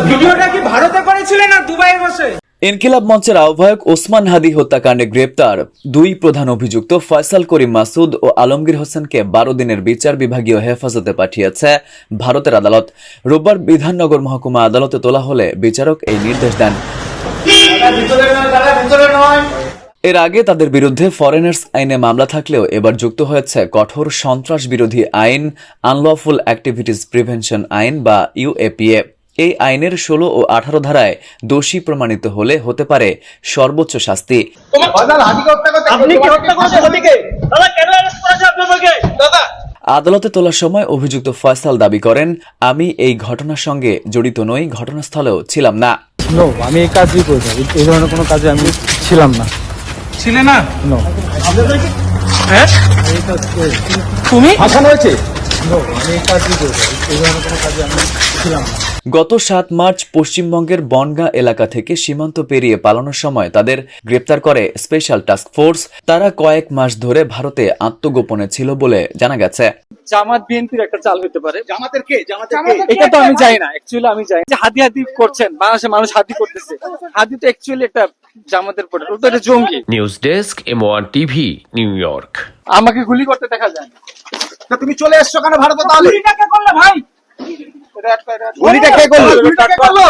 ভিডিওটা কি ভারতে করেছিলেন না দুবাইয়ে বসে? ইনকিলাব মঞ্চের আহ্বায়ক ওসমান হাদি হত্যাকাণ্ডে গ্রেপ্তার দুই প্রধান অভিযুক্ত ফয়সাল করিম মাসুদ ও আলমগীর হোসেনকে 12 দিনের বিচার বিভাগীয় হেফাজতে পাঠিয়েছে ভারতের আদালত। রোববার বিধাননগর মহকুমা আদালতে তোলা হলে বিচারক এই নির্দেশ দেন। এর আগে তাদের বিরুদ্ধে ফরেনার্স আইনে মামলা থাকলেও এবার যুক্ত হয়েছে কঠোর সন্ত্রাস বিরোধী আইন, আনলফুল অ্যাক্টিভিটিস প্রিভেনশন আইন বা ইউএপিএ। এই আইনের 16 ও 18 ধারায় দোষী প্রমাণিত হলে হতে পারে সর্বোচ্চ শাস্তি। আদালতে তোলার সময় অভিযুক্ত ফয়সাল দাবি করেন, আমি এই ঘটনার সঙ্গে জড়িত নই, ঘটনাস্থলেও ছিলাম না। আমি এই কাজই করি, এই ধরনের কোনো কাজে আমি ছিলাম না। ছিলে না? নো। হ্যাঁ? তুমি আসান হয়েছে? নো, আমি এই কাজই করি, এই ধরনের কোনো কাজে আমি ছিলাম না। গত 7 মার্চ পশ্চিমবঙ্গের বনগাঁ এলাকা থেকে সীমান্ত পেরিয়ে পালানোর সময় তাদের গ্রেপ্তার করে স্পেশাল টাস্ক ফোর্স। তারা কয়েক মাস ধরে ভারতে আত্মগোপনে ছিল বলে জানা গেছে। জামাত বিএনপির একটা চাল হতে পারে। জামাতের কে? এটা তো আমি জানি না, অ্যাকচুয়ালি আমি জানি যে হাদি হাদি করছেন, বাংলাদেশের মানুষ হাদি করতেছে। হাদি তো অ্যাকচুয়ালি একটা জামাতের পরে, ওটা একটা জঙ্গি। News desk, M1 TV, new York. আমাকে গুলি করতে দেখা যায় না। তুমি চলে এসছো কেন ভারতে তাহলে? গুলিটা কে করলো ভাই? গুলিটা কে করলো?